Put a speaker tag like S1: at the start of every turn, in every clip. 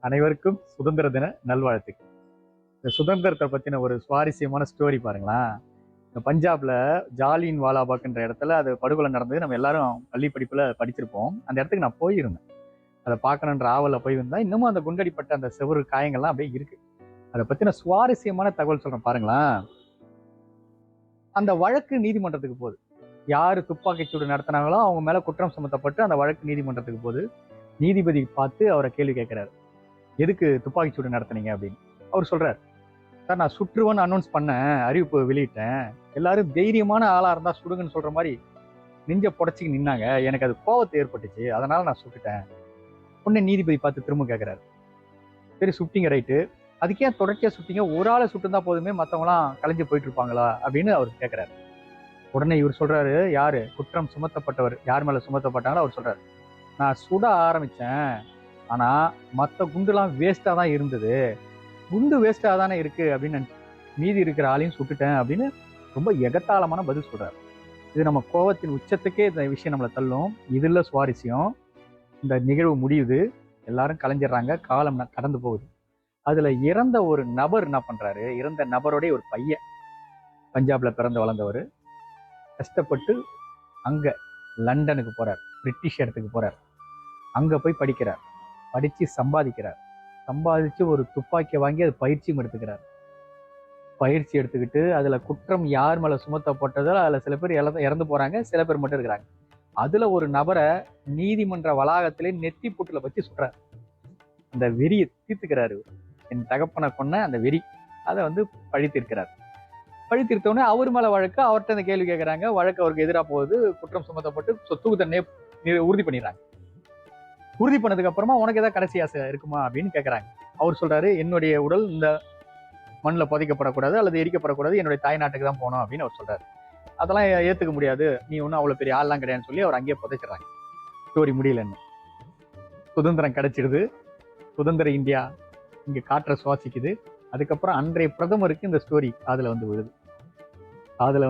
S1: அனைவருக்கும் சுதந்திர தின நல்வாழ்த்துக்கள். இந்த சுதந்திரத்தை பத்தின ஒரு சுவாரஸ்யமான ஸ்டோரி பாருங்களேன். இந்த பஞ்சாப்ல ஜாலியன் வாலாபாக்ன்ற இடத்துல அது படுகொலை நடந்தது. நம்ம எல்லாரும் பள்ளி படிப்புல படிச்சிருப்போம். அந்த இடத்துக்கு நான் போயிருந்தேன். அதை பார்க்கணுன்ற ஆவல போயிருந்தேன். இன்னமும் அந்த குண்டடிப்பட்ட அந்த செவுறு காயங்கள்லாம் அப்படியே இருக்கு. அதை பத்தின சுவாரஸ்யமான தகவல் சொல்றேன் பாருங்களேன். அந்த வழக்கு நீதிமன்றத்துக்கு போகுது. யாரு துப்பாக்கிச்சூடு நடத்தினாங்களோ அவங்க மேல குற்றம் சுமத்தப்பட்டு அந்த வழக்கு நீதிமன்றத்துக்கு போகுது. நீதிபதி பார்த்து அவரை கேள்வி கேட்கிறாரு. எதுக்கு துப்பாக்கிச்சூடு நடத்துனீங்க அப்படின்னு. அவர் சொல்றாரு, சார் நான் சுற்றுவன்னு அனௌன்ஸ் பண்ணேன், அறிவிப்பு வெளியிட்டேன். எல்லாரும் தைரியமான ஆளா இருந்தா சுடுங்கன்னு சொல்ற மாதிரி நெஞ்ச புடைச்சிக்கு நின்னாங்க. எனக்கு அது கோவத்தை ஏற்பட்டுச்சு, அதனால நான் சுட்டுட்டேன். உடனே நீதிபதி பார்த்து திரும்ப கேட்கிறாரு, சரி சுட்டிங்க ரைட்டு, அதுக்கே தொடர்ச்சியா சுட்டிங்க, ஒரு ஆளை சுட்டுந்தா போதுமே, மற்றவங்களாம் கலைஞ்சு போயிட்டு இருப்பாங்களா அப்படின்னு அவர் கேட்கிறாரு. உடனே இவர் சொல்றாரு, யாரு குற்றம் சுமத்தப்பட்டவர் யார் மேல சுமத்தப்பட்டாங்களோ அவர் சொல்றாரு, நான் சுட ஆரம்பிச்சேன், ஆனா மற்ற குண்டுலாம் வேஸ்டா தான் இருந்தது, குண்டு வேஸ்டா தானே இருக்கு அப்படின்னு மீதி இருக்கிற ஆளையும் சுட்டுட்டேன் அப்படின்னு ரொம்ப எகத்தாளமான பதில் சொல்றாரு. இது நம்ம கோபத்தின் உச்சத்துக்கே இந்த விஷயம் நம்மளை தள்ளும். இதுல சுவாரஸ்யம், இந்த நிகழ்வு முடியுது, எல்லாரும் கலைஞ்சிடறாங்க, காலம் கடந்து போகுது. அதுல இறந்த ஒரு நபர் என்ன பண்றாரு, இறந்த நபருடைய ஒரு பையன், பஞ்சாப்ல பிறந்து வளர்ந்தவர், கஷ்டப்பட்டு அங்க லண்டனுக்கு போறார், பிரிட்டிஷ் இடத்துக்கு போறார், அங்க போய் படிக்கிறார், படிச்சு சம்பாதிக்கிறார், சம்பாதிச்சு ஒரு துப்பாக்கியை வாங்கி அது பயிற்சியும் எடுத்துக்கிறார். பயிற்சி எடுத்துக்கிட்டு அதுல குற்றம் யார் மேல சுமத்தப்பட்டதோ அதுல சில பேர் இறந்து போறாங்க, சில பேர் மட்டும் இருக்கிறாங்க. அதுல ஒரு நபரை நீதிமன்ற வளாகத்திலே நெத்தி புட்டுல வச்சு சுடுறாரு. அந்த வெறியை தீர்த்துக்கிறாரு. என் தகப்பனை கொன்ன அந்த வெறி, அதை வந்து பழி தீர்க்கிறார். பழி தீர்த்தோடனே அவர் மேல வழக்கு, அவர்கிட்ட அந்த கேள்வி கேட்கறாங்க. வழக்கு அவருக்கு எதிராக போகுது, குற்றம் சுமத்தப்பட்டு சொத்து தண்டனையை உறுதி பண்ணிடுறாங்க. உறுதி பண்ணதுக்கு அப்புறமா உனக்கு ஏதாவது கடைசி ஆசை இருக்குமா அப்படின்னு கேட்கறாங்க. அவர் சொல்றாரு, என்னுடைய உடல் இந்த மண்ணில் புதைக்கப்படக்கூடாது அல்லது எரிக்கப்படக்கூடாது, என்னுடைய தாய் நாட்டுக்கு தான் போகணும் அப்படின்னு அவர் சொல்றாரு. அதெல்லாம் ஏத்துக்க முடியாது, நீ ஒன்றும் அவ்வளவு பெரிய ஆள்லாம் கிடையாதுன்னு சொல்லி அவர் அங்கேயே புதைச்சிடறாங்க. ஸ்டோரி முடியலன்னு. சுதந்திரம் கிடைச்சிடுது, சுதந்திர இந்தியா இங்க காற்றை சுவாசிக்குது. அதுக்கப்புறம் அன்றைய பிரதமருக்கு இந்த ஸ்டோரி காதுல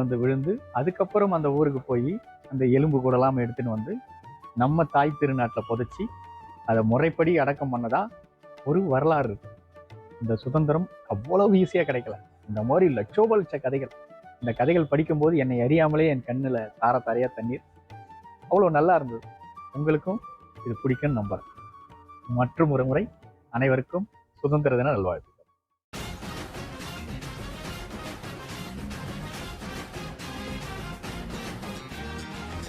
S1: வந்து விழுந்து அதுக்கப்புறம் அந்த ஊருக்கு போய் அந்த எலும்பு கூடலாம் எடுத்துன்னு வந்து நம்ம தாய் திருநாட்டில் புதைச்சி அதை முறைப்படி அடக்கம் பண்ணதா ஒரு வரலாறு இருக்கு. இந்த சுதந்திரம் அவ்வளவு ஈஸியா கிடைக்கல. இந்த மாதிரி லட்சோபலட்ச கதைகள், இந்த கதைகள் படிக்கும்போது என்னை அறியாமலே என் கண்ணுல தார தாரையா தண்ணீர். அவ்வளவு நல்லா இருந்தது. உங்களுக்கும் இது பிடிக்கும்னு நம்புறேன். மற்றும் ஒரு முறை அனைவருக்கும் சுதந்திர தின நல்வாழ்வு.